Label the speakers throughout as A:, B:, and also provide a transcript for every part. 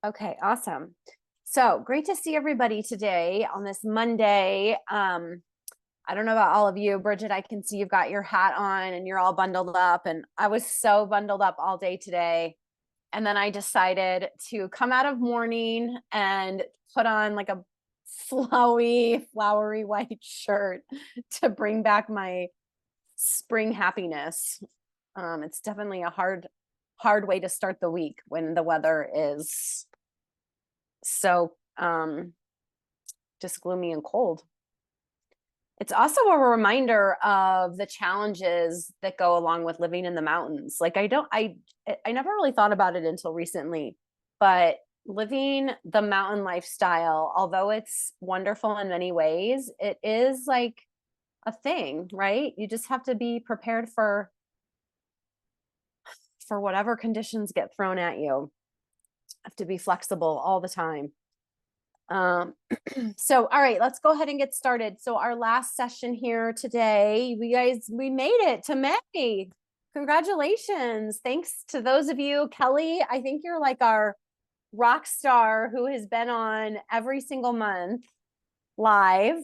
A: Okay, awesome. So great to see everybody today on this Monday. I don't know about all of you, Bridget, I can see you've got your hat on and you're all bundled up. And I was so bundled up all day today. And then I decided to come out of mourning and put on like a flowery white shirt to bring back my spring happiness. It's definitely a hard way to start the week when the weather is so just gloomy and cold. It's also a reminder of the challenges that go along with living in the mountains. Like I never really thought about it until recently, but living the mountain lifestyle, although it's wonderful in many ways, it is like a thing, right? You just have to be prepared for whatever conditions get thrown at you. Have to be flexible all the time. So, all right, let's go ahead and get started. So our last session here today, we made it to May. Congratulations. Thanks to those of you. Kelly, I think you're like our rock star who has been on every single month live.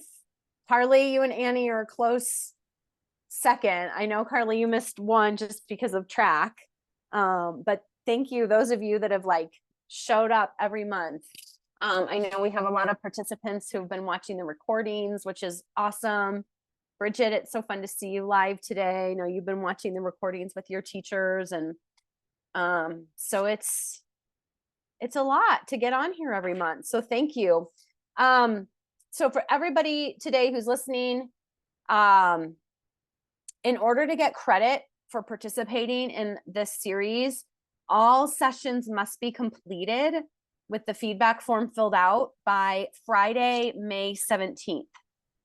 A: Carly, you and Annie are a close second. I know, Carly, you missed one just because of track. But thank you, those of you that have like showed up every month. I know we have a lot of participants who've been watching the recordings, which is awesome. Bridget, it's so fun to see you live today. I know you've been watching the recordings with your teachers, and so it's a lot to get on here every month. So thank you. So for everybody today who's listening, in order to get credit for participating in this series, all sessions must be completed with the feedback form filled out by Friday, May 17th.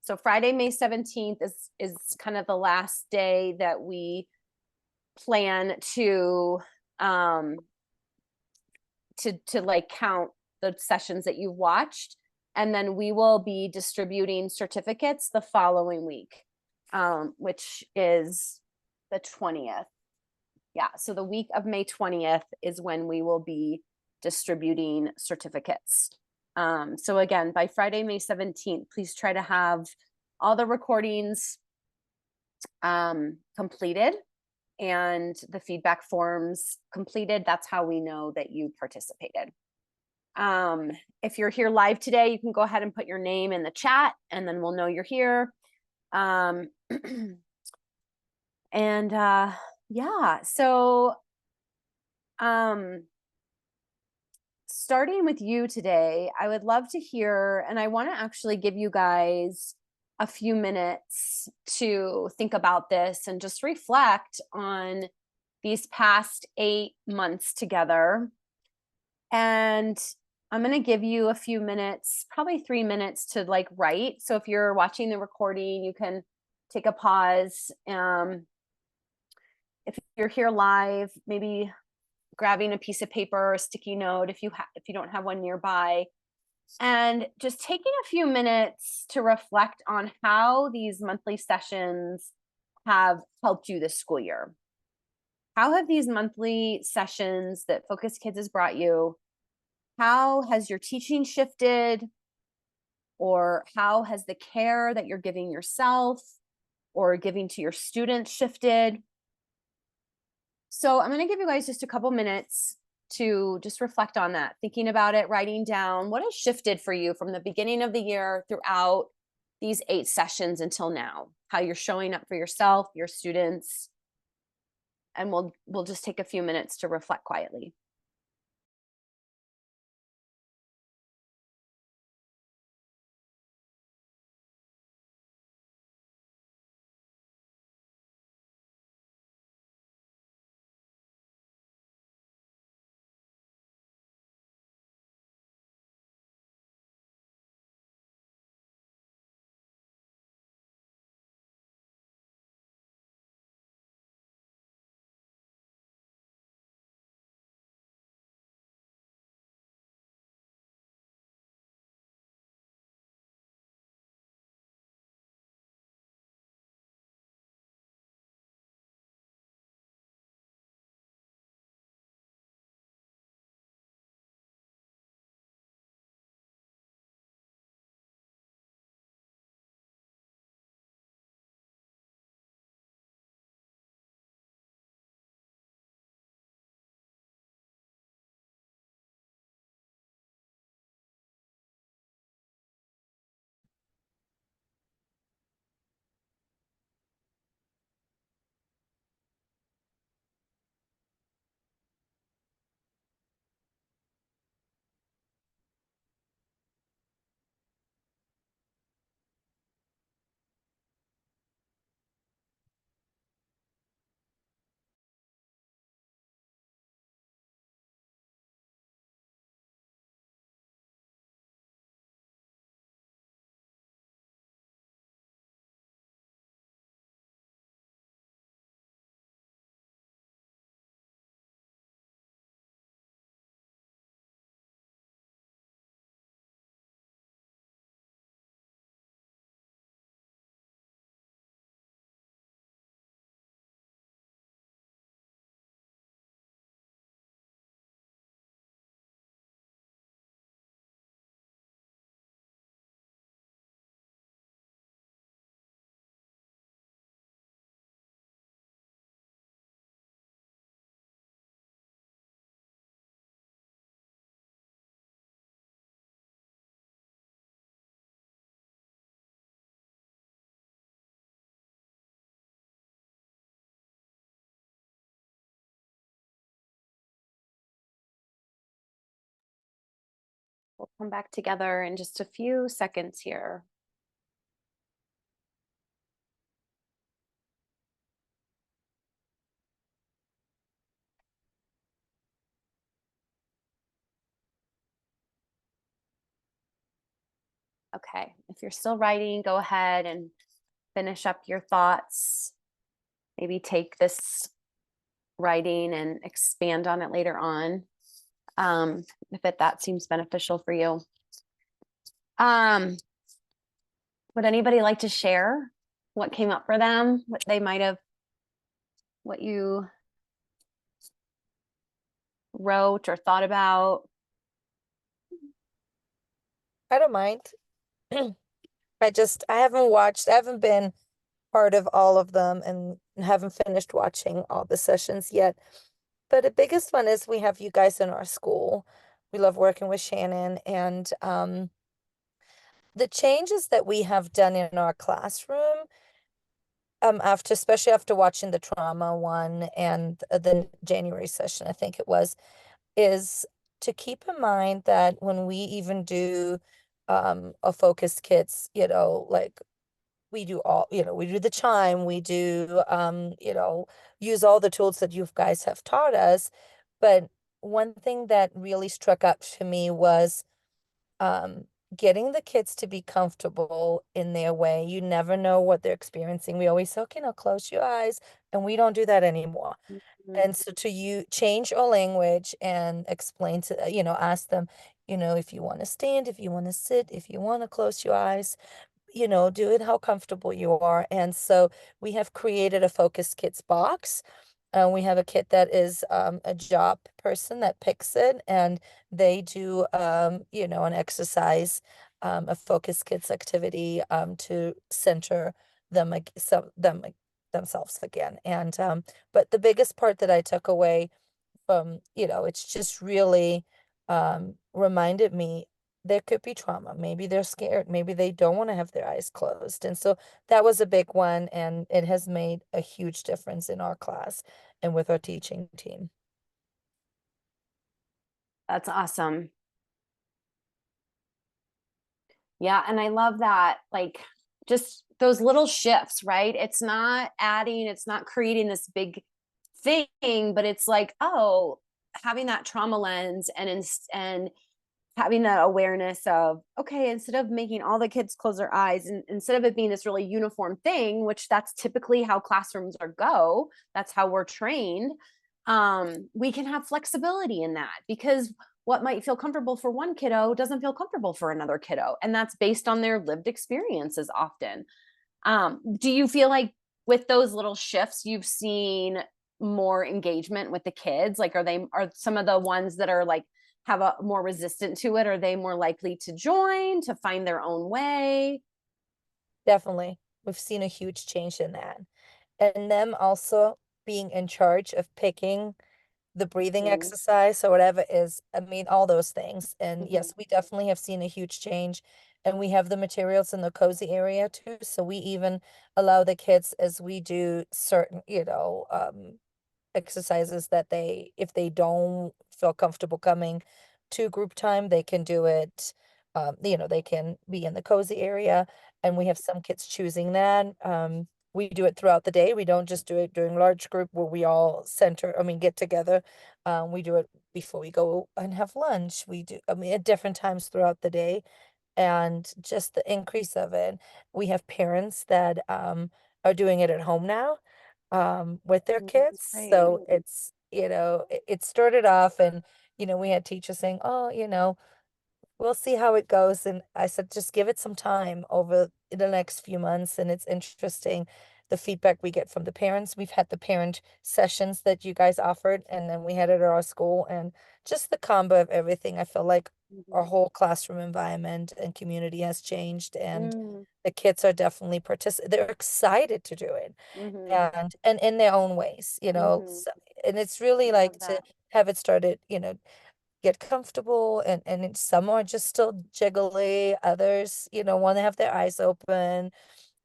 A: So Friday, May 17th is kind of the last day that we plan to like count the sessions that you've watched. And then we will be distributing certificates the following week, which is the 20th. Yeah, so the week of May 20th is when we will be distributing certificates. So again, by Friday, May 17th, please try to have all the recordings completed and the feedback forms completed. That's how we know that you participated. If you're here live today, you can go ahead and put your name in the chat and then we'll know you're here. And yeah, so starting with you today, I would love to hear, and I want to actually give you guys a few minutes to think about this and just reflect on these past 8 months together. And I'm going to give you a few minutes, probably 3 minutes to like write. So if you're watching the recording, you can take a pause. If you're here live, maybe grabbing a piece of paper or a sticky note if you don't have one nearby, and just taking a few minutes to reflect on how these monthly sessions have helped you this school year. How have these monthly sessions that Focus Kids has brought you, how has your teaching shifted? Or how has the care that you're giving yourself or giving to your students shifted? So I'm going to give you guys just a couple minutes to just reflect on that, thinking about it, writing down what has shifted for you from the beginning of the year throughout these 8 sessions until now, how you're showing up for yourself, your students, and we'll just take a few minutes to reflect quietly. come back together in just a few seconds here. Okay, if you're still writing, go ahead and finish up your thoughts. Maybe take this writing and expand on it later on, if that seems beneficial for you. Um, would anybody like to share what came up for them, what they might have, what you wrote or thought about?
B: I don't mind. I haven't been part of all of them and haven't finished watching all the sessions yet. But the biggest one is we have you guys in our school. We love working with Shannon, and the changes that we have done in our classroom, especially after watching the trauma one and the January session, I think it was, is to keep in mind that when we even do a focus kits, like we do we do the chime, we do use all the tools that you guys have taught us. But one thing that really struck up to me was um getting the kids to be comfortable in their way. You never know what they're experiencing. We always say, okay, now close your eyes, and we don't do that anymore.
A: Mhm.
B: And so to you change our language and explain to, ask them, if you want to stand, if you want to sit, if you want to close your eyes, do it how comfortable you are. And so we have created a focus kits box. We have a kit that is a job person that picks it, and they do, an exercise, a focus kits activity to center themselves again. And but the biggest part that I took away from, it's just really reminded me there could be trauma. Maybe they're scared. Maybe they don't want to have their eyes closed. And so that was a big one, and it has made a huge difference in our class and with our teaching team.
A: That's awesome. Yeah, and I love that, like, just those little shifts, right? It's not adding, it's not creating this big thing, but it's like, oh, having that trauma lens and having that awareness of, okay, instead of making all the kids close their eyes, and instead of it being this really uniform thing, which that's typically how classrooms are go, that's how we're trained, we can have flexibility in that, because what might feel comfortable for one kiddo doesn't feel comfortable for another kiddo, and that's based on their lived experiences often. Do you feel like with those little shifts you've seen more engagement with the kids? Like, are some of the ones that are like have a more resistant to it, are they more likely to join, to find their own way?
B: Definitely. We've seen a huge change in that. And them also being in charge of picking the breathing
A: Mm-hmm.
B: exercise or whatever is, I mean, all those things. And
A: Mm-hmm.
B: yes, we definitely have seen a huge change. And we have the materials in the cozy area too. So we even allow the kids as we do certain, exercises that if they don't feel comfortable coming to group time, they can do it. They can be in the cozy area, and we have some kids choosing that. We do it throughout the day. We don't just do it during large group where we all get together. We do it before we go and have lunch. We do, at different times throughout the day, and just the increase of it. We have parents that are doing it at home now with their kids.
A: That's great.
B: So it's, it started off, and, we had teachers saying, oh, we'll see how it goes. And I said, just give it some time over the next few months. And it's interesting the feedback we get from the parents. We've had the parent sessions that you guys offered, and then we had it at our school, and just the combo of everything. I feel like our
A: Mm-hmm.
B: whole classroom environment and community has changed, and
A: Mm-hmm.
B: the kids are definitely they're excited to do it,
A: Mm-hmm.
B: and in their own ways,
A: Mm-hmm.
B: so, and it's really
A: I love
B: like to
A: that.
B: have it started, get comfortable, some are just still jiggly, others, want to have their eyes open,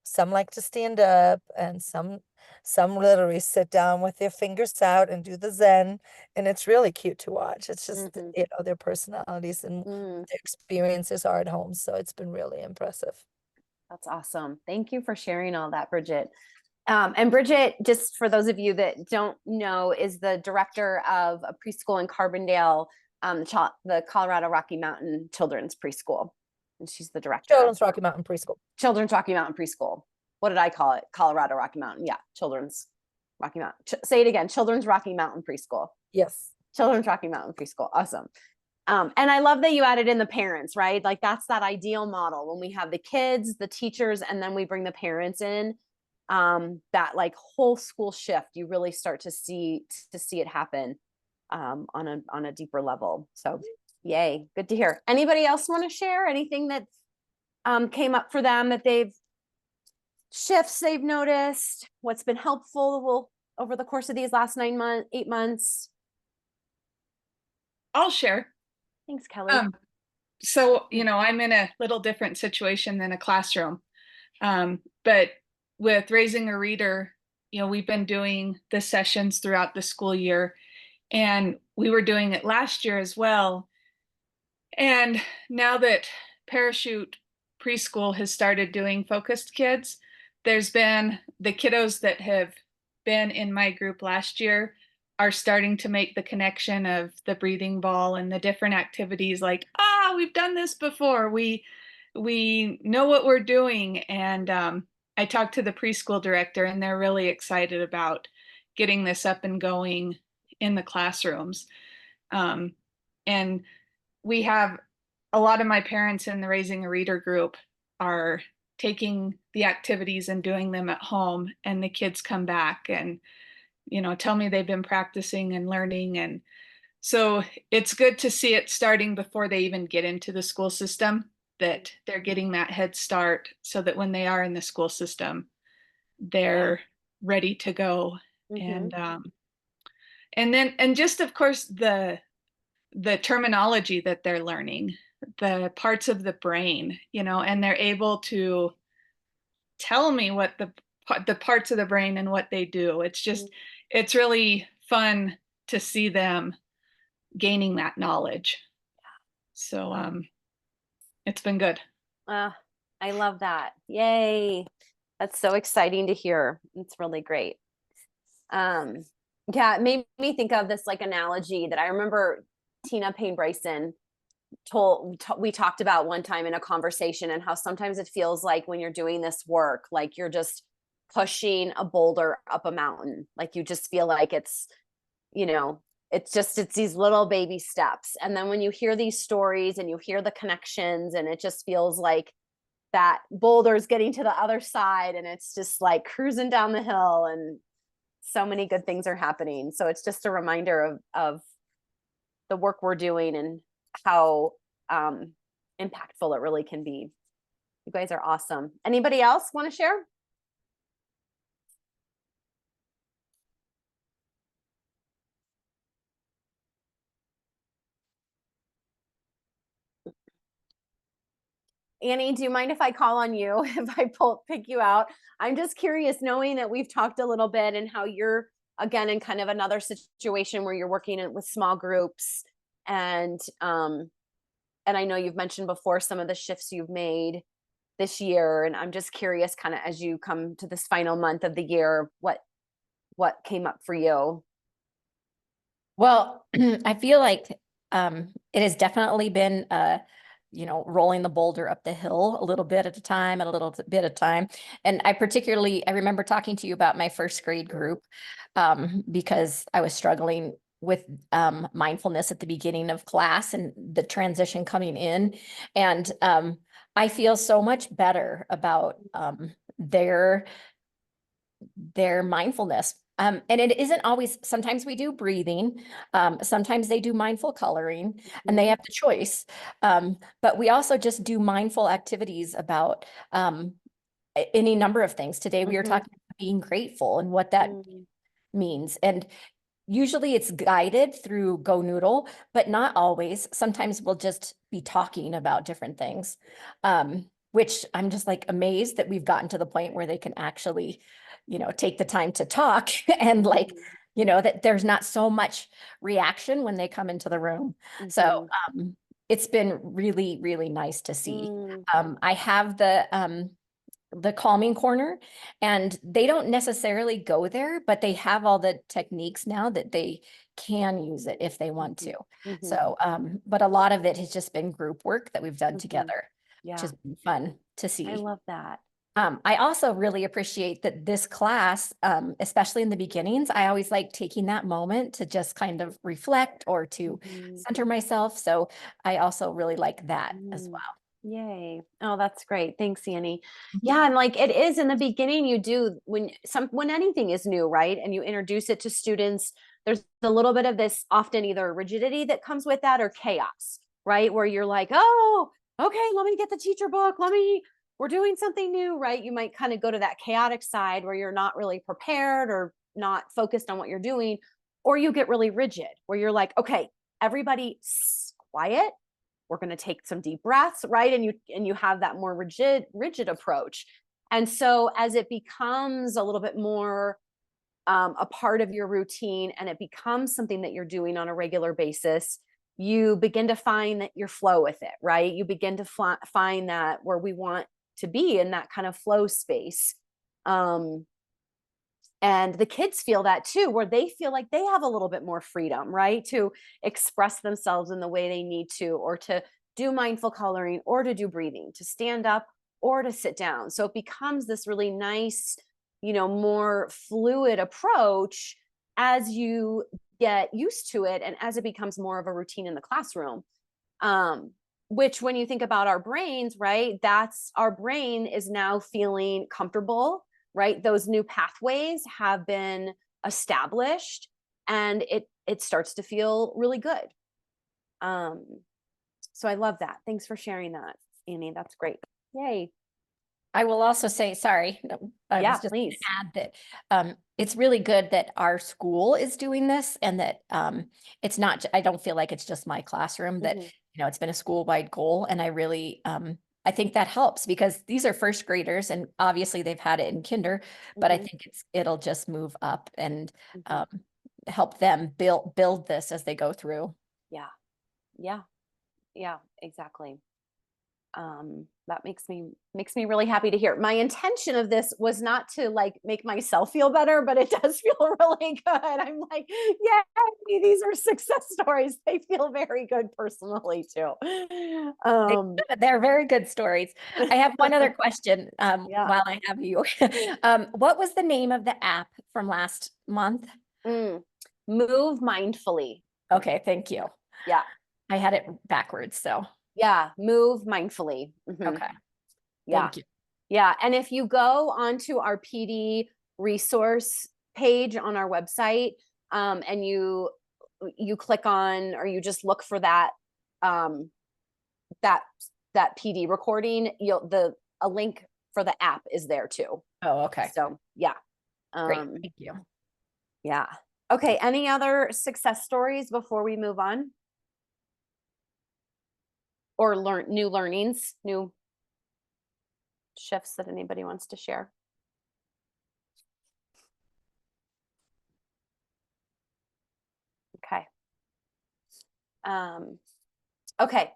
B: some like to stand up, and some Some literally sit down with their fingers out and do the Zen, and it's really cute to watch. It's just,
A: Mm-hmm.
B: their personalities and
A: Mm,
B: what their experiences are at home. So it's been really impressive.
A: that's awesome. Thank you for sharing all that, Bridget. And Bridget, just for those of you that don't know, is the director of a preschool in Carbondale, the Colorado Rocky Mountain Children's Preschool. And she's the director of
B: Children's Rocky Mountain Preschool.
A: Children's Rocky Mountain Preschool. What did I call it? Colorado Rocky Mountain. Yeah, Children's Rocky Mountain. Say it again. Children's Rocky Mountain Preschool.
B: Yes.
A: Children's Rocky Mountain Preschool. Awesome. And I love that you added in the parents, right? Like that's that ideal model when we have the kids, the teachers, and then we bring the parents in. That like whole school shift, you really start to see it happen on a deeper level. So yay, good to hear. Anybody else want to share anything that came up for them that shifts they've noticed? What's been helpful over the course of these last 8 months?
C: I'll share.
A: Thanks, Kelly.
C: So, I'm in a little different situation than a classroom. But with Raising a Reader, we've been doing the sessions throughout the school year, and we were doing it last year as well. And now that Parachute Preschool has started doing focused kids, there's been the kiddos that have been in my group last year are starting to make the connection of the breathing ball and the different activities, like, we've done this before. We know what we're doing. And I talked to the preschool director, and they're really excited about getting this up and going in the classrooms. And we have a lot of my parents in the Raising a Reader group are taking the activities and doing them at home, and the kids come back and tell me they've been practicing and learning. And so it's good to see it starting before they even get into the school system, that they're getting that head start so that when they are in the school system, they're ready to go.
A: Mm-hmm.
C: And just, of course, the terminology that they're learning, the parts of the brain, and they're able to tell me what the parts of the brain and what they do. It's just, it's really fun to see them gaining that knowledge. So it's been good.
A: I love that. Yay. That's so exciting to hear. It's really great. Yeah, it made me think of this like analogy that I remember Tina Payne Bryson we talked about one time in a conversation, and how sometimes it feels like when you're doing this work, like you're just pushing a boulder up a mountain. Like you just feel like it's these little baby steps. And then when you hear these stories and you hear the connections, and it just feels like that boulder's getting to the other side, and it's just like cruising down the hill, and so many good things are happening. So it's just a reminder of the work we're doing and how impactful it really can be. You guys are awesome. Anybody else want to share? Annie, do you mind if I call on you, if I pick you out? I'm just curious, knowing that we've talked a little bit and how you're, again, in kind of another situation where you're working with small groups, and I know you've mentioned before some of the shifts you've made this year, and I'm just curious, kind of as you come to this final month of the year, what came up for you?
D: Well, I feel like it has definitely been rolling the boulder up the hill a little bit at a time and a little bit at a time. And I remember talking to you about my first grade group because I was struggling with mindfulness at the beginning of class and the transition coming in. And I feel so much better about their mindfulness. And it isn't always, sometimes we do breathing, sometimes they do mindful coloring, and they have the choice. But we also just do mindful activities about any number of things. Today we were talking about being grateful and what that means. And usually it's guided through Go Noodle, but not always. Sometimes we'll just be talking about different things, which I'm just like amazed that we've gotten to the point where they can actually take the time to talk and like, that there's not so much reaction when they come into the room. So it's been really, really nice to see. I have the calming corner, and they don't necessarily go there, but they have all the techniques now that they can use it if they want to. So, but a lot of it has just been group work that we've done together, which has been fun to see.
A: I love that.
D: I also really appreciate that this class, especially in the beginnings, I always like taking that moment to just kind of reflect or to center myself. So I also really like that as well.
A: Yay. Oh, that's great. Thanks, Annie. Yeah. And like it is in the beginning, you do when anything is new, right? And you introduce it to students, there's a little bit of this often either rigidity that comes with that or chaos, right? Where you're like, oh, okay, let me get the teacher book. We're doing something new, right? You might kind of go to that chaotic side where you're not really prepared or not focused on what you're doing, or you get really rigid where you're like, okay, everybody quiet. We're going to take some deep breaths, right? And you have that more rigid approach. And so as it becomes a little bit more a part of your routine and it becomes something that you're doing on a regular basis, you begin to find that your flow with it, right? You begin to find that where we want to be in that kind of flow space. And the kids feel that too, where they feel like they have a little bit more freedom, right? To express themselves in the way they need to, or to do mindful coloring, or to do breathing, to stand up or to sit down. So it becomes this really nice, more fluid approach as you get used to it and as it becomes more of a routine in the classroom. Which when you think about our brains, right, that's our brain is now feeling comfortable, right? Those new pathways have been established and it starts to feel really good. So I love that. Thanks for sharing that, Annie. That's great. Yay.
D: I will also say, sorry, I was just
A: please
D: add that it's really good that our school is doing this and that it's not, I don't feel like it's just my classroom, that, it's been a school-wide goal. And I really, I think that helps because these are first graders and obviously they've had it in kinder, but I think it'll just move up and help them build this as they go through.
A: Yeah, exactly. That makes me really happy to hear. My intention of this was not to like make myself feel better, but it does feel really good. I'm like, yay, these are success stories. They feel very good personally too.
D: They're very good stories. I have one other question while I have you. What was the name of the app from last month?
A: Move Mindfully.
D: Okay, thank you.
A: Yeah.
D: I had it backwards, so.
A: Yeah, Move Mindfully.
D: Okay.
A: Yeah.
D: Thank you.
A: Yeah. And if you go onto our PD resource page on our website, and you click on, or you just look for that, that PD recording, a link for the app is there too.
D: Oh, okay.
A: So yeah.
D: Great. Thank you.
A: Yeah. Okay. Any other success stories before we move on? Or new learnings, new shifts that anybody wants to share? Okay. Okay.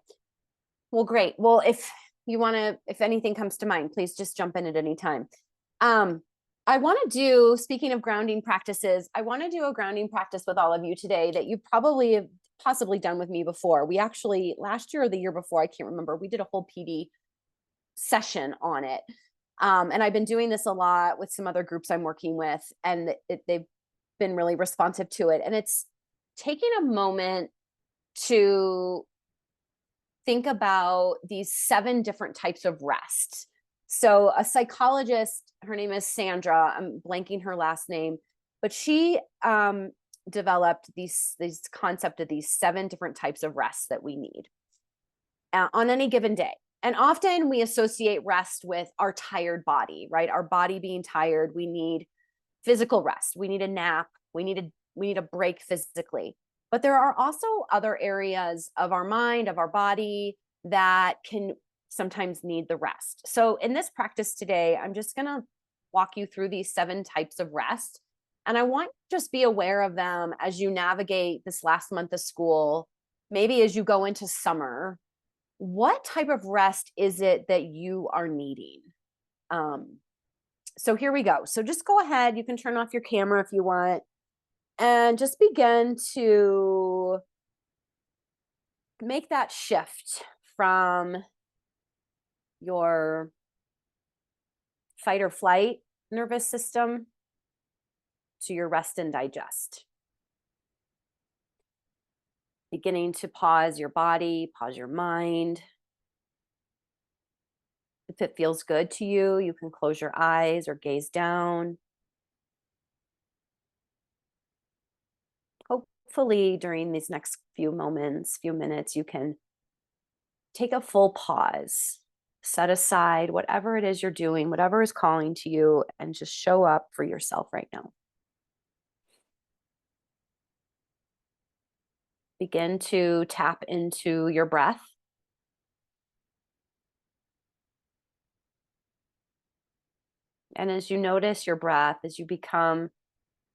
A: Well, great. Well, if anything comes to mind, please just jump in at any time. I want to do, speaking of grounding practices, I want to do a grounding practice with all of you today that you probably have possibly done with me before. We actually, last year or the year before, I can't remember, we did a whole PD session on it. And I've been doing this a lot with some other groups I'm working with, and they've been really responsive to it. And it's taking a moment to think about these 7 different types of rest. So a psychologist, her name is Sandra, I'm blanking her last name, but she developed these concept of these 7 different types of rest that we need on any given day. And often we associate rest with our tired body, right? Our body being tired. We need physical rest. We need a nap. We need a break physically. But there are also other areas of our mind, of our body, that can sometimes need the rest. So in this practice today, I'm just going to walk you through these 7 types of rest. And I want you to just be aware of them as you navigate this last month of school, maybe as you go into summer. What type of rest is it that you are needing? So here we go. So just go ahead. You can turn off your camera if you want, and just begin to make that shift from your fight or flight nervous system to your rest and digest. Beginning to pause your body, pause your mind. If it feels good to you, you can close your eyes or gaze down. Hopefully, during these next few minutes, you can take a full pause, set aside whatever it is you're doing, whatever is calling to you, and just show up for yourself right now. Begin to tap into your breath. And as you notice your breath, as you become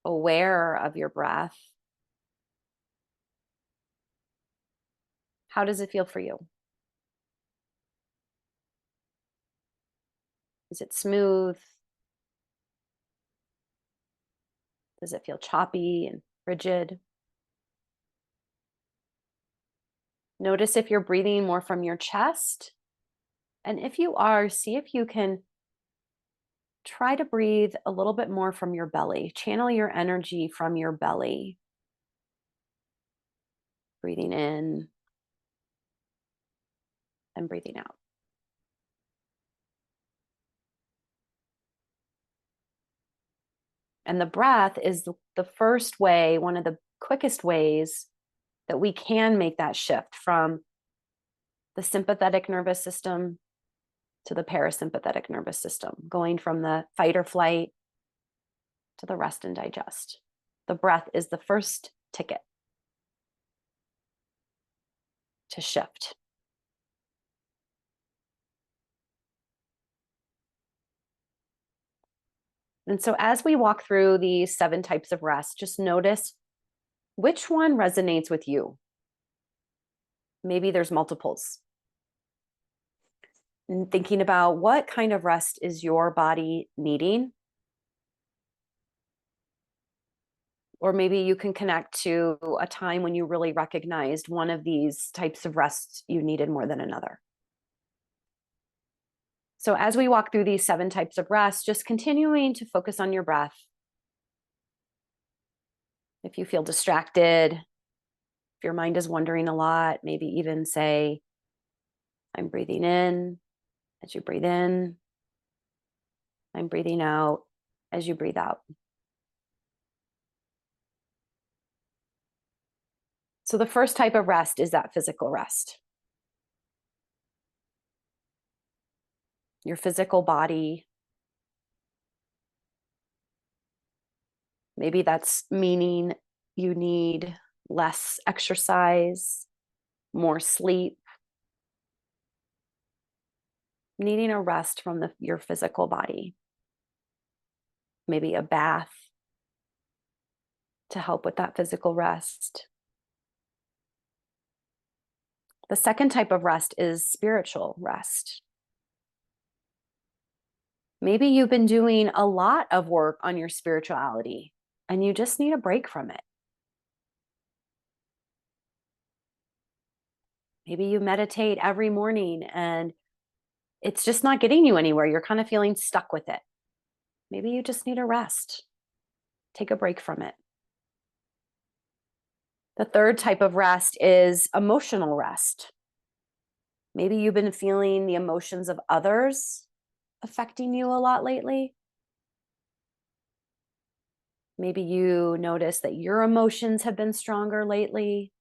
A: aware of your breath, how does it feel for you? Is it smooth? Does it feel choppy and rigid? Notice if you're breathing more from your chest. And if you are, see if you can try to breathe a little bit more from your belly. Channel your energy from your belly. Breathing in and breathing out. And the breath is the first way, one of the quickest ways that we can make that shift from the sympathetic nervous system to the parasympathetic nervous system, going from the fight or flight to the rest and digest. The breath is the first ticket to shift. And so as we walk through these 7 types of rest, just notice which one resonates with you. Maybe there's multiples. And thinking about what kind of rest is your body needing. Or maybe you can connect to a time when you really recognized one of these types of rest you needed more than another. So as we walk through these 7 types of rest, just continuing to focus on your breath. If you feel distracted, if your mind is wandering a lot, maybe even say, I'm breathing in as you breathe in. I'm breathing out as you breathe out. So the first type of rest is that physical rest. Your physical body. Maybe that's meaning you need less exercise, more sleep, needing a rest from your physical body. Maybe a bath to help with that physical rest. The second type of rest is spiritual rest. Maybe you've been doing a lot of work on your spirituality and you just need a break from it. Maybe you meditate every morning and it's just not getting you anywhere. You're kind of feeling stuck with it. Maybe you just need a rest. Take a break from it. The third type of rest is emotional rest. Maybe you've been feeling the emotions of others affecting you a lot lately. Maybe you notice that your emotions have been stronger lately.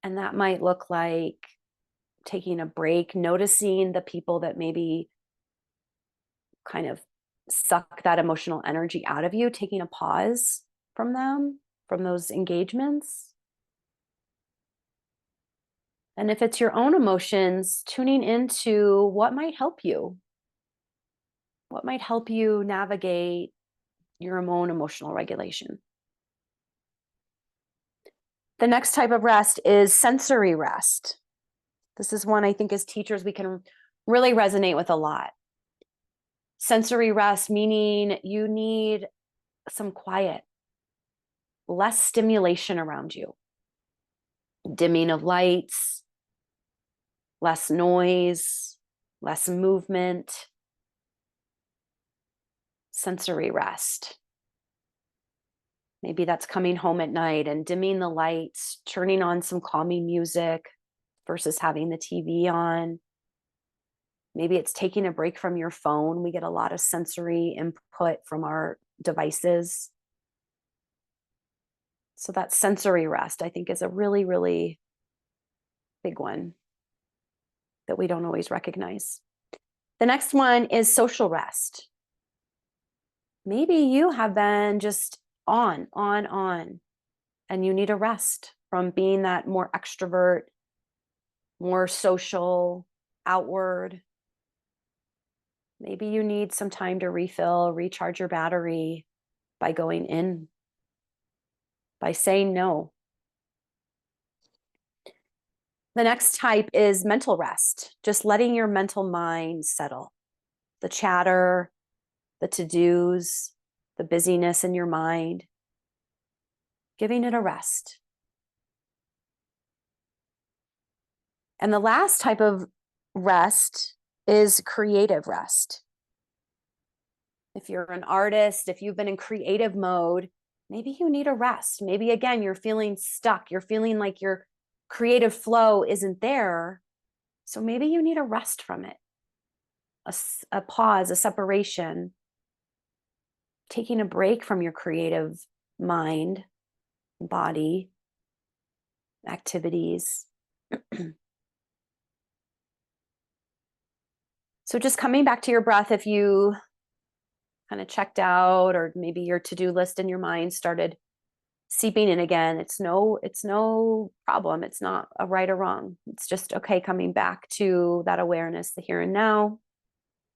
A: And that might look like taking a break, noticing the people that maybe kind of suck that emotional energy out of you, taking a pause from them, from those engagements. And if it's your own emotions, tuning into what might help you. What might help you navigate your own emotional regulation. The next type of rest is sensory rest. This is one I think as teachers we can really resonate with a lot. Sensory rest, meaning you need some quiet, less stimulation around you, dimming of lights, less noise, less movement. Sensory rest. Maybe that's coming home at night and dimming the lights, turning on some calming music versus having the TV on. Maybe it's taking a break from your phone. We get a lot of sensory input from our devices. So that sensory rest, I think, is a really, really big one that we don't always recognize. The next one is social rest. Maybe you have been just on, and you need a rest from being that more extrovert, more social, outward. Maybe you need some time to refill, recharge your battery by going in, by saying no. The next type is mental rest, just letting your mental mind settle. The chatter, the to-dos, the busyness in your mind, giving it a rest. And the last type of rest is creative rest. If you're an artist, if you've been in creative mode, maybe you need a rest. Maybe again, you're feeling stuck. You're feeling like your creative flow isn't there. So maybe you need a rest from it. A pause, a separation, taking a break from your creative mind, body, activities. So just coming back to your breath, if you kind of checked out, or maybe your to-do list in your mind started seeping in again, it's no problem. It's not a right or wrong. It's just okay coming back to that awareness, the here and now.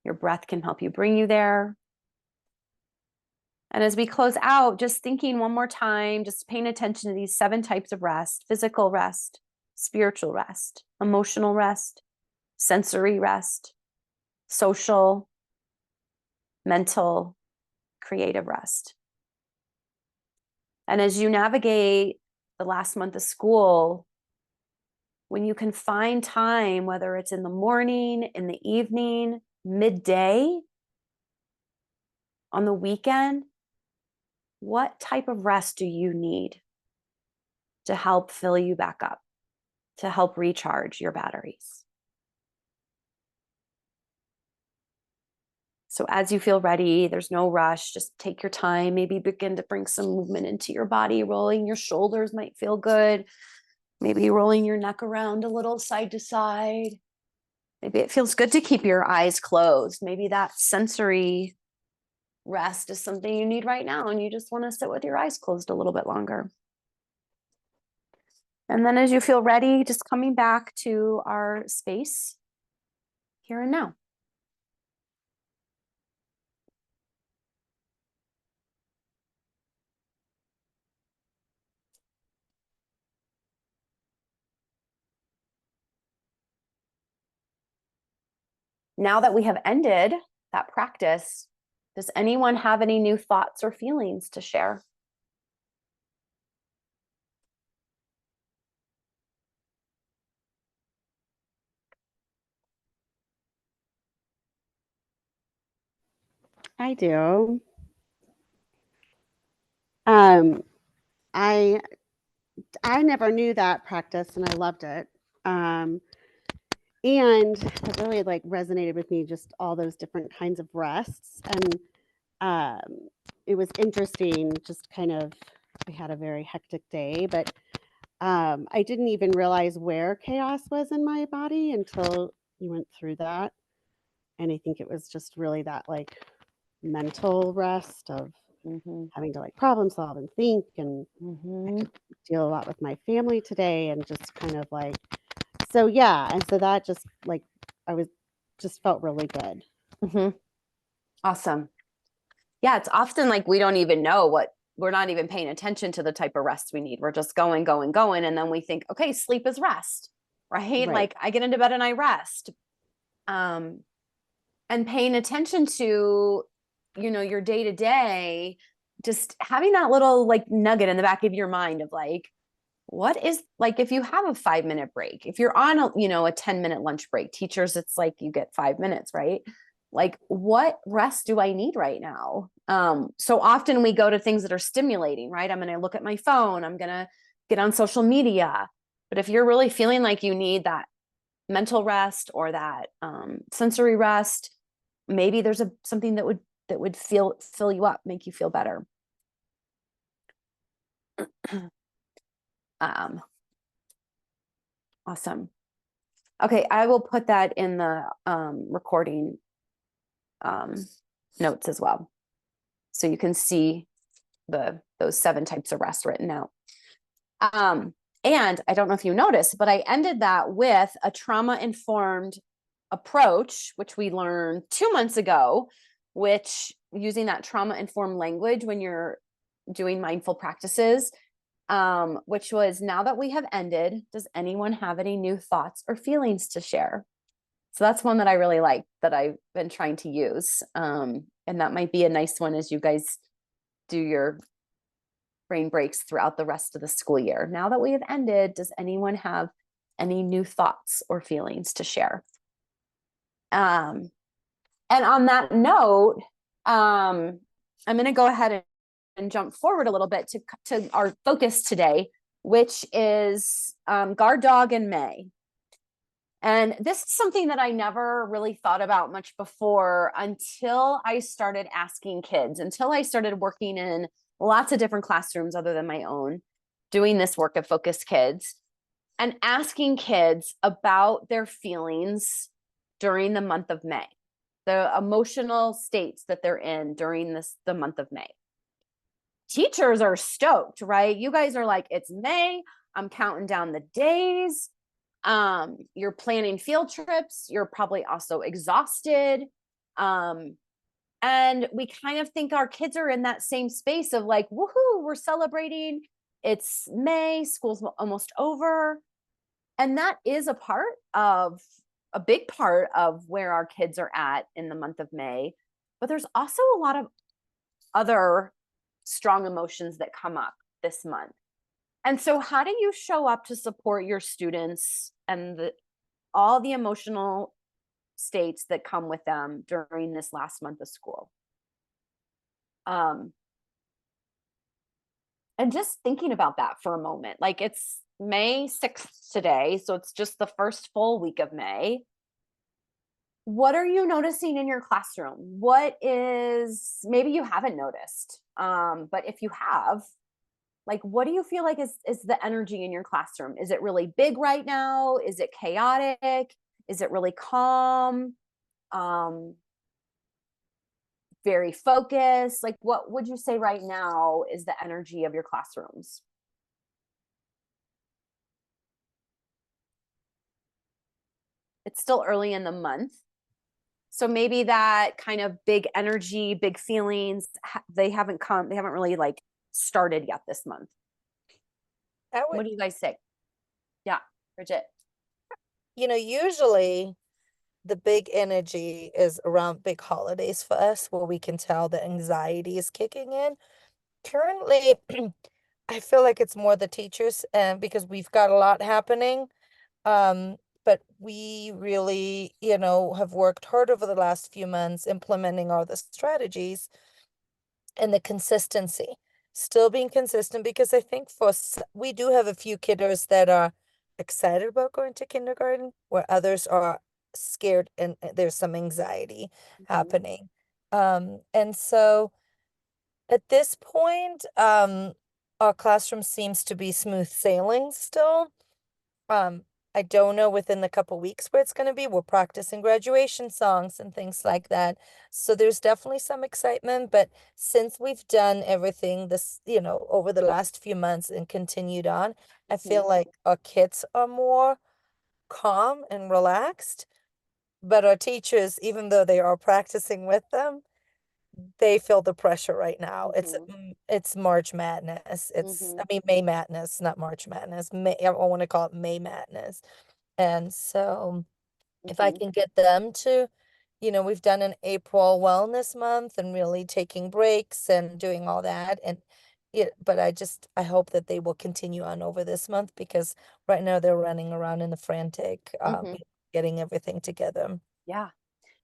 A: Your breath can help you bring you there. And as we close out, just thinking one more time, just paying attention to these 7 types of rest: physical rest, spiritual rest, emotional rest, sensory rest, social, mental, creative rest. And as you navigate the last month of school, when you can find time, whether it's in the morning, in the evening, midday, on the weekend, what type of rest do you need to help fill you back up, to help recharge your batteries? So as you feel ready, there's no rush, just take your time, maybe begin to bring some movement into your body. Rolling your shoulders might feel good. Maybe rolling your neck around a little side to side. Maybe it feels good to keep your eyes closed. Maybe that sensory rest is something you need right now, and you just want to sit with your eyes closed a little bit longer. And then as you feel ready, just coming back to our space here and now. Now that we have ended that practice, does anyone have any new thoughts or feelings to share?
E: I do. I never knew that practice, and I loved it. And it really resonated with me, just all those different kinds of rests. And it was interesting, just kind of, we had a very hectic day, but I didn't even realize where chaos was in my body until you went through that. And I think it was just really that mental rest of having to problem solve and think, and I could deal a lot with my family today, and just kind of So yeah, and so that just like I was just felt really good.
A: Mm-hmm. Awesome. Yeah, it's often like we don't even know we're not even paying attention to the type of rest we need. We're just going, going, going. And then we think, okay, sleep is rest, right?
E: Right.
A: Like I get into bed and I rest. And paying attention to, your day to day, just having that little like nugget in the back of your mind of like, what is like, if you have a 5-minute break, if you're on a 10-minute lunch break, teachers, it's like you get 5 minutes, right? Like, what rest do I need right now? So often we go to things that are stimulating, right? I'm going to look at my phone. I'm going to get on social media. But if you're really feeling like you need that mental rest or that sensory rest, maybe there's something that would fill you up, make you feel better. Awesome. Okay, I will put that in the recording notes as well, so you can see those 7 types of rest written out. And I don't know if you noticed, but I ended that with a trauma-informed approach, which we learned 2 months ago, which using that trauma-informed language when you're doing mindful practices, which was, now that we have ended, does anyone have any new thoughts or feelings to share? So that's one that I really like, that I've been trying to use. And that might be a nice one as you guys do your brain breaks throughout the rest of the school year. Now that we have ended, does anyone have any new thoughts or feelings to share? And on that note, I'm going to go ahead and jump forward a little bit to our focus today, which is guard dog in May. And this is something that I never really thought about much before until I started asking kids, until I started working in lots of different classrooms other than my own, doing this work at Focus Kids, and asking kids about their feelings during the month of May, the emotional states that they're in during the month of May. Teachers are stoked, right? You guys are like, it's May, I'm counting down the days. You're planning field trips. You're probably also exhausted. And we kind of think our kids are in that same space of like, woohoo, we're celebrating. It's May, school's almost over. And that is a big part of where our kids are at in the month of May. But there's also a lot of other strong emotions that come up this month. And so how do you show up to support your students and all the emotional states that come with them during this last month of school? And just thinking about that for a moment, like it's May 6th today, so it's just the first full week of May. What are you noticing in your classroom? What is, maybe you haven't noticed, but if you have, like, what do you feel like is the energy in your classroom? Is it really big right now? Is it chaotic? Is it really calm? Very focused? Like, what would you say right now is the energy of your classrooms? It's still early in the month. So maybe that kind of big energy, big feelings, they haven't really like started yet this month. What do you guys say? Yeah, Bridget.
B: Usually the big energy is around big holidays for us, where we can tell the anxiety is kicking in. Currently, I feel like it's more the teachers, because we've got a lot happening. But we really, have worked hard over the last few months implementing all the strategies and the consistency. Still being consistent, because I think we do have a few kiddos that are excited about going to kindergarten, where others are scared and there's some anxiety happening. And so at this point, our classroom seems to be smooth sailing still. I don't know within the couple weeks where it's going to be. We're practicing graduation songs and things like that. So there's definitely some excitement. But since we've done everything this, over the last few months and continued on, I feel like our kids are more calm and relaxed, but our teachers, even though they are practicing with them, they feel the pressure right now. It's March Madness. It's, I mean, May Madness, not March Madness. I want to call it May Madness. And so if I can get them to, we've done an April Wellness Month and really taking breaks and doing all that. And but I hope that they will continue on over this month, because right now they're running around in the frantic, getting everything together.
A: Yeah.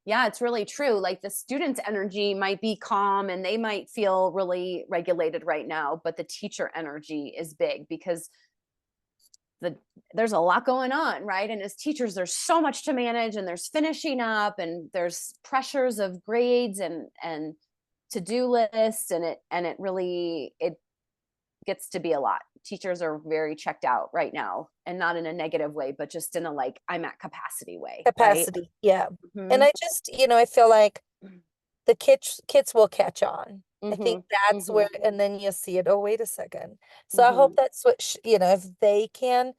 A: Yeah, it's really true. Like the student's energy might be calm and they might feel really regulated right now, but the teacher energy is big because there's a lot going on, right? And as teachers, there's so much to manage, and there's finishing up, and there's pressures of grades and to-do lists, and it really gets to be a lot. Teachers are very checked out right now, and not in a negative way, but just in a like, I'm at capacity way.
B: Capacity,
A: right?
B: yeah. And I just, I feel like the kids will catch on. I think that's where, and then you see it, oh, wait a second. So I hope that's what, if they can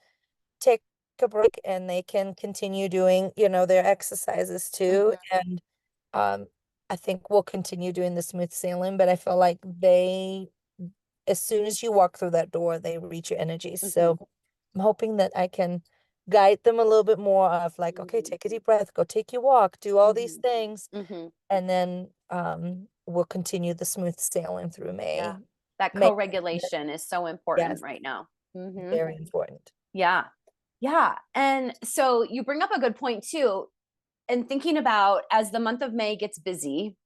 B: take a break and they can continue doing, their exercises too. And I think we'll continue doing the smooth sailing, but I feel like as soon as you walk through that door, they reach your energy. So I'm hoping that I can guide them a little bit more of like, okay, take a deep breath, go take your walk, do all these things. And then we'll continue the smooth sailing through May.
A: Yeah. That co-regulation is so important right now.
B: Very important.
A: Yeah. Yeah. And so you bring up a good point too. And thinking about as the month of May gets busy,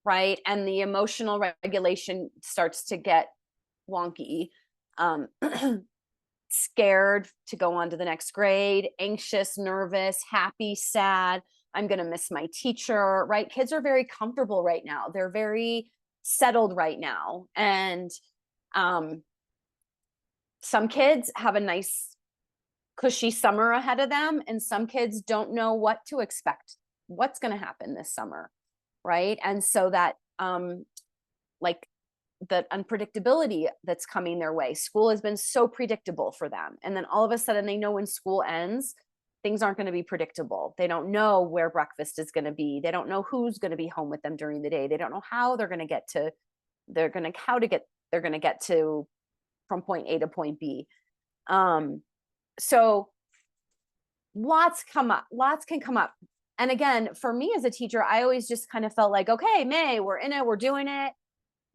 A: right? And the emotional regulation starts to get wonky, scared to go on to the next grade, anxious, nervous, happy, sad. I'm going to miss my teacher, right? Kids are very comfortable right now. They're very settled right now. And some kids have a nice cushy summer ahead of them, and some kids don't know what to expect, what's going to happen this summer, right? And so that like the unpredictability that's coming their way. School has been so predictable for them, and then all of a sudden they know when school ends, things aren't going to be predictable. They don't know where breakfast is going to be. They don't know who's going to be home with them during the day. They don't know how they're going to get to from point A to point B. So lots can come up. And again, for me as a teacher, I always just kind of felt like, okay, May, we're in it, we're doing it.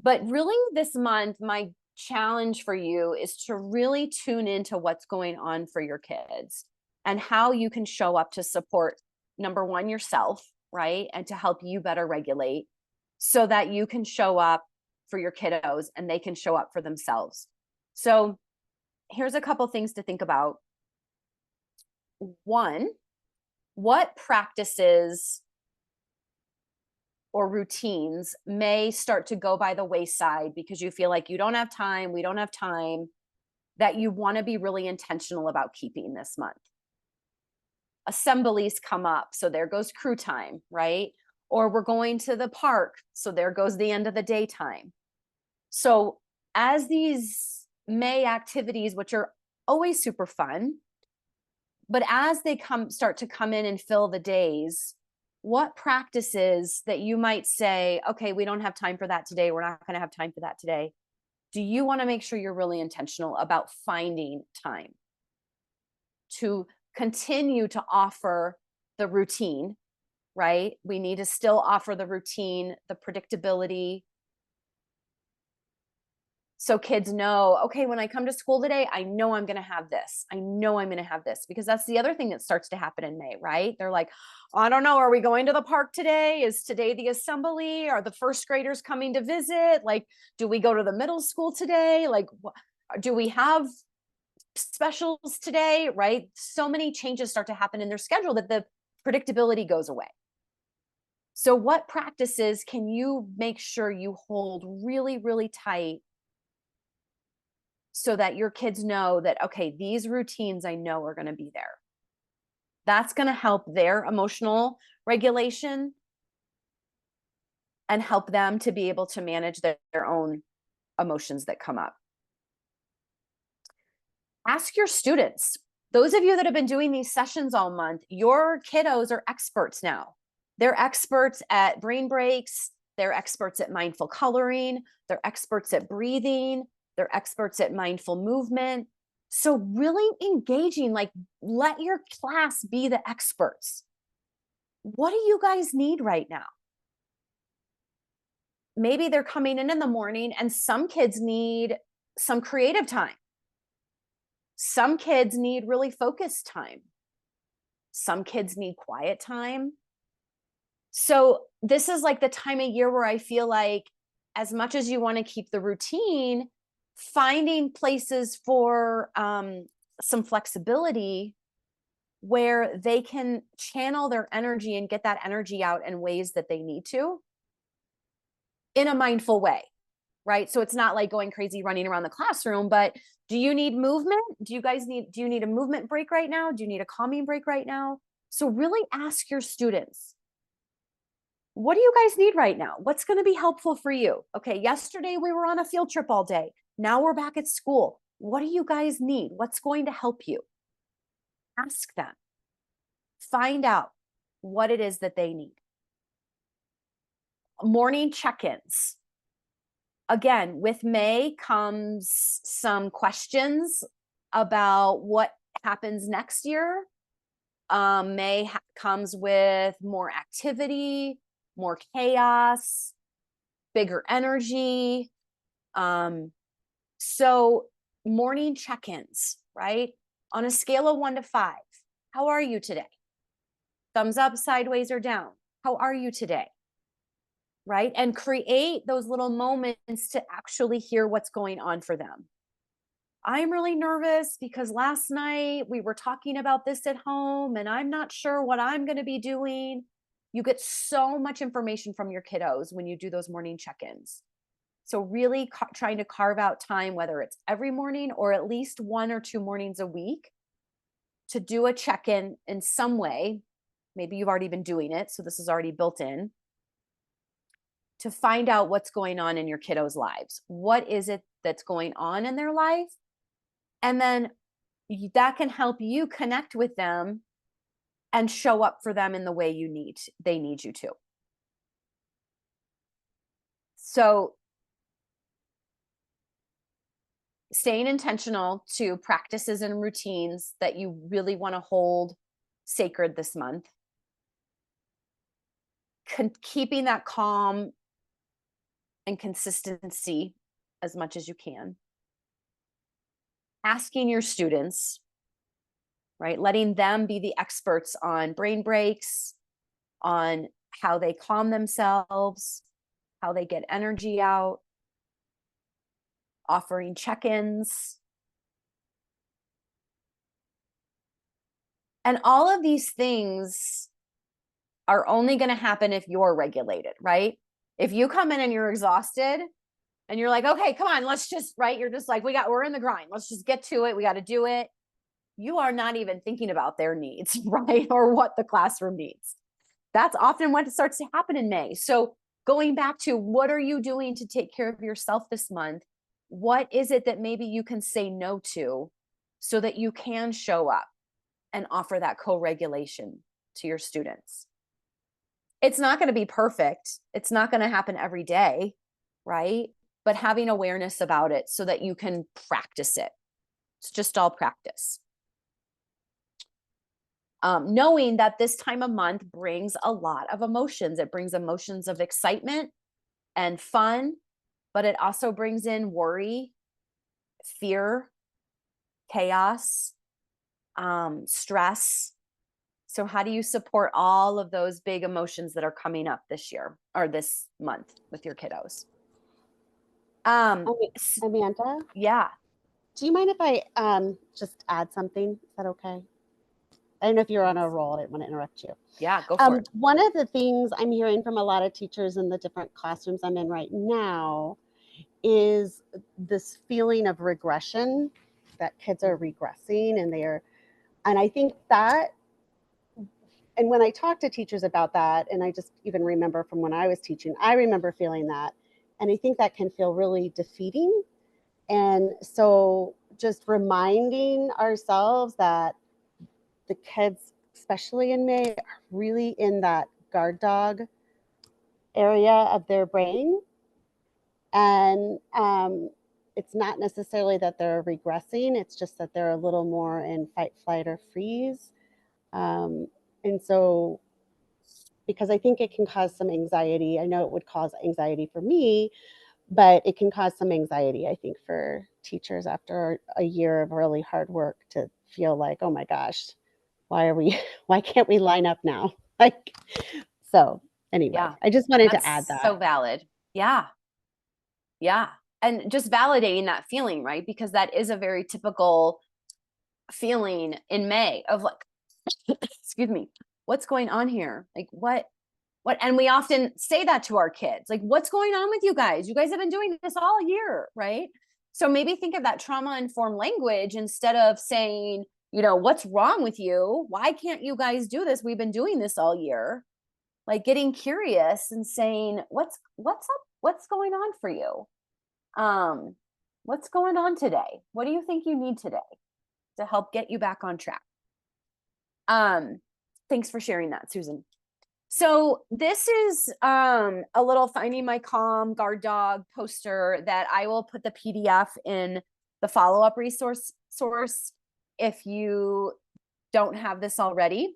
A: But really this month, my challenge for you is to really tune into what's going on for your kids and how you can show up to support, number one, yourself, right? And to help you better regulate so that you can show up for your kiddos and they can show up for themselves. So here's a couple things to think about. One, what practices or routines may start to go by the wayside because you feel like you don't have time, we don't have time, that you want to be really intentional about keeping this month? Assemblies come up, so there goes crew time, right? Or we're going to the park, so there goes the end of the day time. So as these May activities, which are always super fun, but as they start to come in and fill the days, what practices that you might say, okay, we don't have time for that today, we're not going to have time for that today, do you want to make sure you're really intentional about finding time to continue to offer the routine, right? We need to still offer the routine, the predictability, so kids know, okay, when I come to school today, I know I'm going to have this. I know I'm going to have this, because that's the other thing that starts to happen in May, right? They're like, I don't know, are we going to the park today? Is today the assembly? Are the first graders coming to visit? Like, do we go to the middle school today? Like, do we have specials today, right? So many changes start to happen in their schedule that the predictability goes away. So what practices can you make sure you hold really, really tight so that your kids know that, okay, these routines I know are going to be there? That's going to help their emotional regulation and help them to be able to manage their own emotions that come up. Ask your students, Those of you that have been doing these sessions all month, your kiddos are experts now. They're experts at brain breaks. They're experts at mindful coloring. They're experts at breathing. They're experts at mindful movement. So really engaging, like, let your class be the experts. What do you guys need right now? Maybe they're coming in the morning and some kids need some creative time. Some kids need really focused time. Some kids need quiet time. So this is like the time of year where I feel like, as much as you want to keep the routine, finding places for some flexibility where they can channel their energy and get that energy out in ways that they need to in a mindful way, right? So it's not like going crazy running around the classroom, but do you need movement? Do you need a movement break right now? Do you need a calming break right now? So really ask your students, what do you guys need right now? What's going to be helpful for you? Okay, yesterday we were on a field trip all day. Now we're back at school. What do you guys need? What's going to help you? Ask them. Find out what it is that they need. Morning check-ins. Again, with May comes some questions about what happens next year. May comes with more activity, more chaos, bigger energy. So morning check-ins, right? On a scale of 1 to 5, how are you today? Thumbs up, sideways, or down. How are you today? Right? And create those little moments to actually hear what's going on for them. I'm really nervous because last night we were talking about this at home and I'm not sure what I'm going to be doing. You get so much information from your kiddos when you do those morning check-ins. So really trying to carve out time, whether it's every morning or at least 1 or 2 mornings a week, to do a check-in in some way. Maybe you've already been doing it, so this is already built in, to find out what's going on in your kiddos' lives. What is it that's going on in their life? And then that can help you connect with them and show up for them in the way they need you to. So staying intentional to practices and routines that you really want to hold sacred this month. Keeping that calm and consistency as much as you can. Asking your students, right? Letting them be the experts on brain breaks, on how they calm themselves, how they get energy out, offering check-ins. And all of these things are only going to happen if you're regulated, right? If you come in and you're exhausted and you're like, okay, come on, let's just, right? You're just like, we're in the grind. Let's just get to it. We got to do it. You are not even thinking about their needs, right? Or what the classroom needs. That's often what starts to happen in May. So going back to, what are you doing to take care of yourself this month? What is it that maybe you can say no to so that you can show up and offer that co-regulation to your students? It's not going to be perfect. It's not going to happen every day, right? But having awareness about it so that you can practice it. It's just all practice. Knowing that this time of month brings a lot of emotions. It brings emotions of excitement and fun, but it also brings in worry, fear, chaos, stress. So how do you support all of those big emotions that are coming up this year or this month with your kiddos?
E: Amanda?
A: Yeah.
E: Do you mind if I just add something? Is that okay? I don't know if you're on a roll. I didn't want to interrupt you.
A: Yeah, go for it.
E: One of the things I'm hearing from a lot of teachers in the different classrooms I'm in right now is this feeling of regression, that kids are regressing and I think that, and when I talk to teachers about that, and I just even remember from when I was teaching, I remember feeling that. And I think that can feel really defeating. And so just reminding ourselves that the kids, especially in May, are really in that guard dog area of their brain. And it's not necessarily that they're regressing, it's just that they're a little more in fight, flight, or freeze. And so, because I think it can cause some anxiety, I know it would cause anxiety for me, but it can cause some anxiety, I think, for teachers after a year of really hard work to feel like, oh my gosh, why can't we line up now? Like, so anyway,
A: Yeah.
E: I just wanted to
A: That's
E: add that.
A: so valid. Yeah. Yeah. And just validating that feeling, right? Because that is a very typical feeling in May of like, excuse me, what's going on here? Like what, and we often say that to our kids, like, what's going on with you guys? You guys have been doing this all year, right? So maybe think of that trauma informed language instead of saying, what's wrong with you? Why can't you guys do this? We've been doing this all year. Like getting curious and saying, what's up? What's going on for you? What's going on today? What do you think you need today to help get you back on track? Thanks for sharing that, Susan. So this is a little Finding My Calm guard dog poster that I will put the PDF in the follow-up resource if you don't have this already.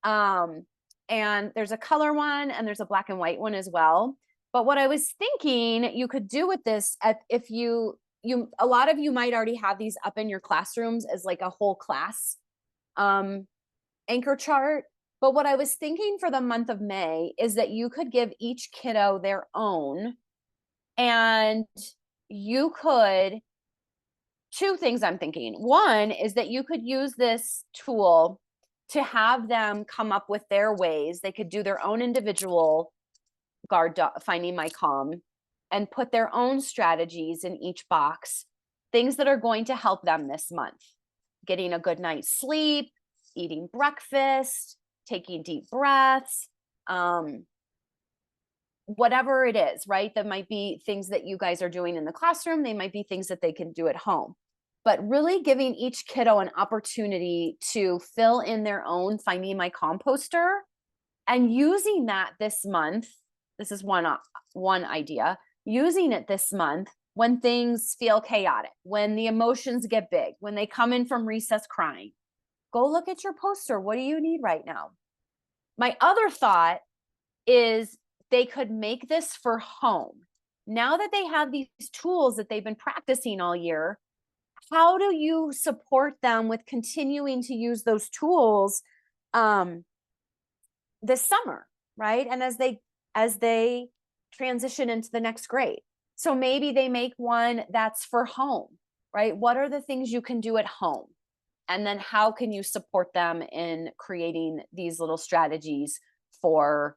A: And there's a color one and there's a black and white one as well. But what I was thinking you could do with this, if you a lot of you might already have these up in your classrooms as like a whole class anchor chart. But what I was thinking for the month of May is that you could give each kiddo their own, and you could, two things I'm thinking. One is that you could use this tool to have them come up with their ways. They could do their own individual Finding My Calm and put their own strategies in each box, things that are going to help them this month. Getting a good night's sleep, eating breakfast, taking deep breaths, whatever it is, right? That might be things that you guys are doing in the classroom. They might be things that they can do at home. But really giving each kiddo an opportunity to fill in their own Finding My Calm poster and using that this month. This is one idea. Using it this month when things feel chaotic, when the emotions get big, when they come in from recess crying. Go look at your poster. What do you need right now? My other thought is they could make this for home. Now that they have these tools that they've been practicing all year, how do you support them with continuing to use those tools this summer, right? And as they transition into the next grade. So maybe they make one that's for home, right? What are the things you can do at home? And then how can you support them in creating these little strategies for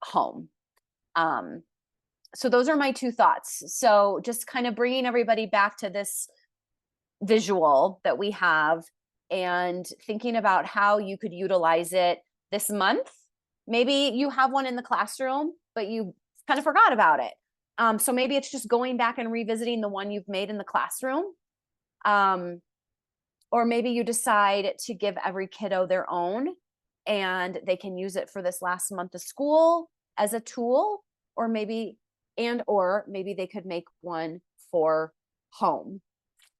A: home? So those are my two thoughts. So just kind of bringing everybody back to this visual that we have and thinking about how you could utilize it this month. Maybe you have one in the classroom, but you kind of forgot about it. So maybe it's just going back and revisiting the one you've made in the classroom. Or maybe you decide to give every kiddo their own and they can use it for this last month of school as a tool, or maybe they could make one for home.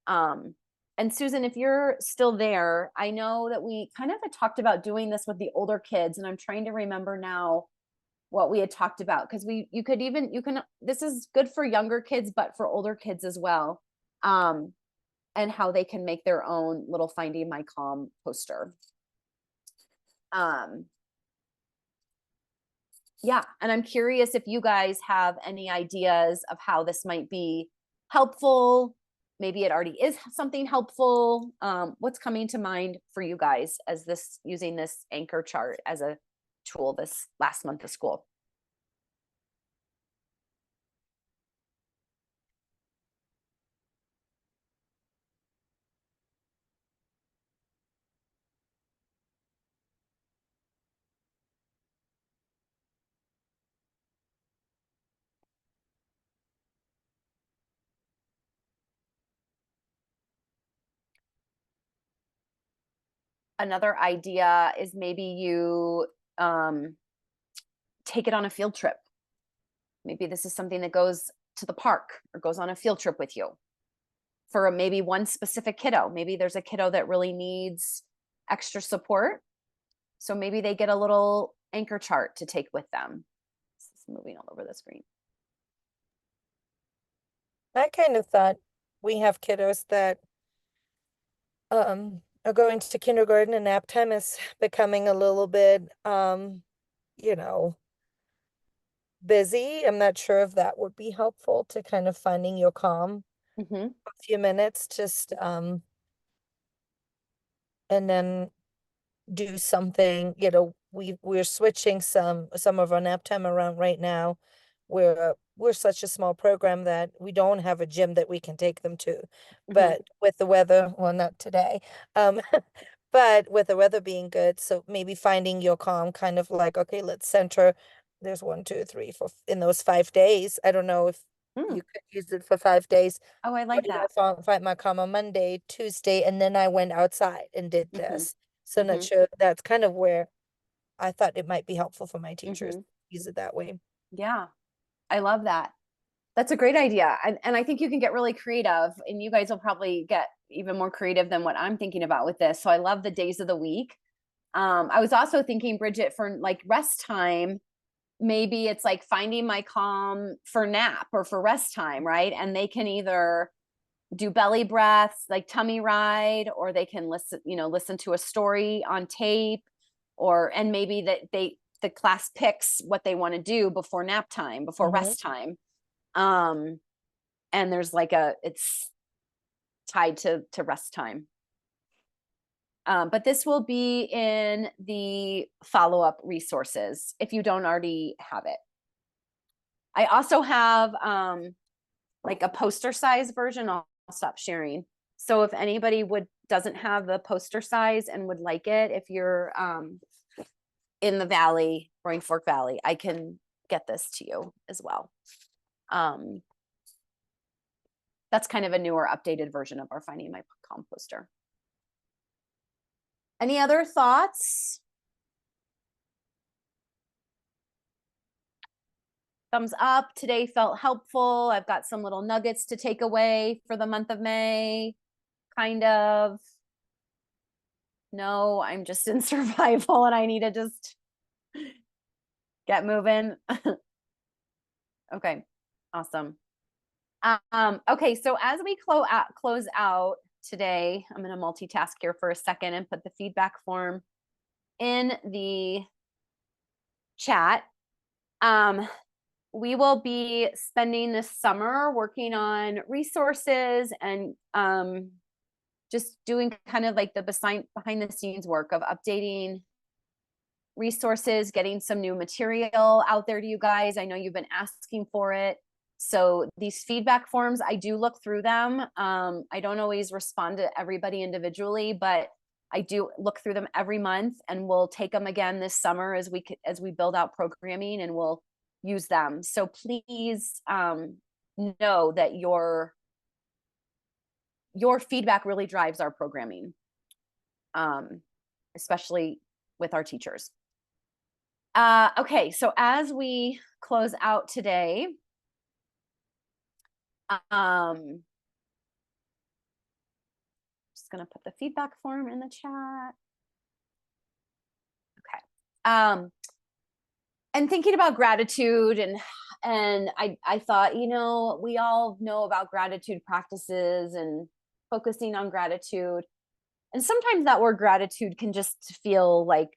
A: And Susan, if you're still there, I know that we kind of had talked about doing this with the older kids, and I'm trying to remember now what we had talked about, because this is good for younger kids, but for older kids as well. And how they can make their own little Finding My Calm poster. Yeah, and I'm curious if you guys have any ideas of how this might be helpful. Maybe it already is something helpful. What's coming to mind for you guys as using this anchor chart as a tool this last month of school? another idea is maybe you take it on a field trip. Maybe this is something that goes to the park or goes on a field trip with you for maybe one specific kiddo. Maybe there's a kiddo that really needs extra support. So maybe they get a little anchor chart to take with them. This is moving all over the screen.
B: I kind of thought we have kiddos that are going to kindergarten, and nap time is becoming a little bit you know, busy. I'm not sure if that would be helpful to kind of finding your calm
A: Mm-hmm.
B: a few minutes, just and then do something, we're switching some of our nap time around right now. We're such a small program that we don't have a gym that we can take them to. But with the weather, well, not today. But with the weather being good, so maybe finding your calm, kind of like, okay, let's center. There's 1, 2, 3, 4 in those 5 days. I don't know if you could use it for 5 days.
A: Oh, I like that.
B: I find my calm on Monday, Tuesday, and then I went outside and did this. So not
A: Mhm.
B: sure, that's kind of where I thought it might be helpful for my teachers to use it that way.
A: Yeah, I love that. That's a great idea. And I think you can get really creative, and you guys will probably get even more creative than what I'm thinking about with this. So I love the days of the week. I was also thinking, Bridget, for like rest time, maybe it's like finding my calm for nap or for rest time, right? And they can either do belly breaths, like tummy ride, or they can listen to a story on tape, and maybe the class picks what they want to do before nap time, before rest time. And there's like it's tied to rest time. But this will be in the follow-up resources if you don't already have it. I also have like a poster size version. I'll stop sharing. So if anybody doesn't have the poster size and would like it, if you're in the Valley, Roaring Fork Valley, I can get this to you as well. That's kind of a newer, updated version of our Finding My Calm poster. Any other thoughts? Thumbs up. Today felt helpful. I've got some little nuggets to take away for the month of May. Kind of. No, I'm just in survival and I need to just get moving. Okay, awesome. Okay, so as we close out today, I'm going to multitask here for a second and put the feedback form in the chat. We will be spending this summer working on resources and just doing kind of like the behind the scenes work of updating resources, getting some new material out there to you guys. I know you've been asking for it. So these feedback forms, I do look through them. I don't always respond to everybody individually, but I do look through them every month, and we'll take them again this summer as we build out programming, and we'll use them. So please know that your feedback really drives our programming, especially with our teachers. Okay, so as we close out today, just going to put the feedback form in the chat. Okay. And thinking about gratitude, and I thought, we all know about gratitude practices and focusing on gratitude. And sometimes that word gratitude can just feel like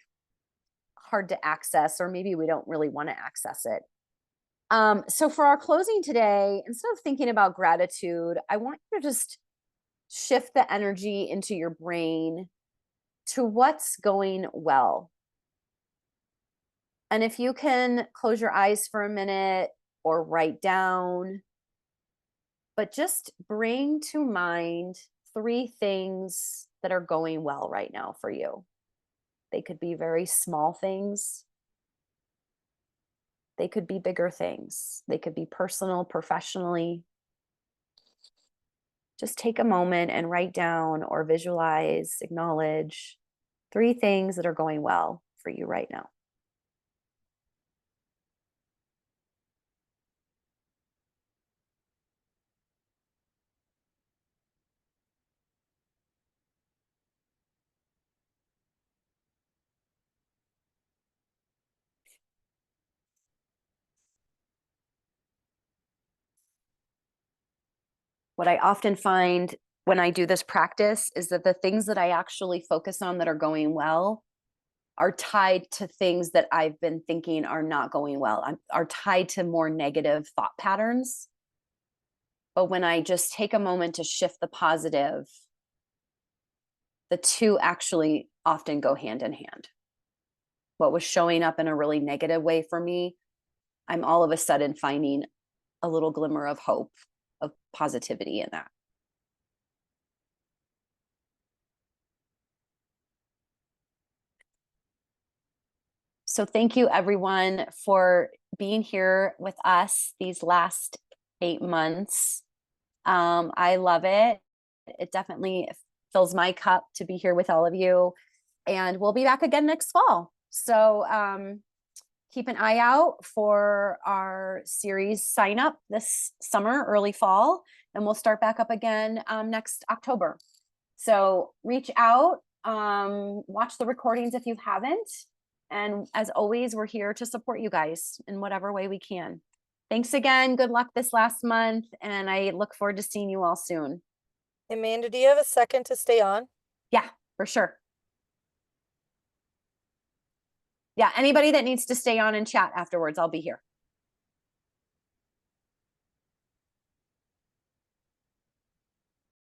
A: hard to access, or maybe we don't really want to access it. So for our closing today, instead of thinking about gratitude, I want you to just shift the energy into your brain to what's going well. And if you can close your eyes for a minute or write down, but just bring to mind 3 things that are going well right now for you. They could be very small things. They could be bigger things. They could be personal, professionally. Just take a moment and write down or visualize, acknowledge 3 things that are going well for you right now. What I often find when I do this practice is that the things that I actually focus on that are going well are tied to things that I've been thinking are not going well, are tied to more negative thought patterns. But when I just take a moment to shift the positive, the two actually often go hand in hand. What was showing up in a really negative way for me, I'm all of a sudden finding a little glimmer of hope, of positivity in that. So thank you everyone for being here with us these last 8 months. I love it. It definitely fills my cup to be here with all of you. And we'll be back again next fall. So keep an eye out for our series sign up this summer, early fall, and we'll start back up again next October. So reach out, watch the recordings if you haven't. And as always, we're here to support you guys in whatever way we can. Thanks again. Good luck this last month. And I look forward to seeing you all soon.
B: Amanda, do you have a second to stay on?
A: Yeah, for sure. Yeah, anybody that needs to stay on and chat afterwards, I'll be here.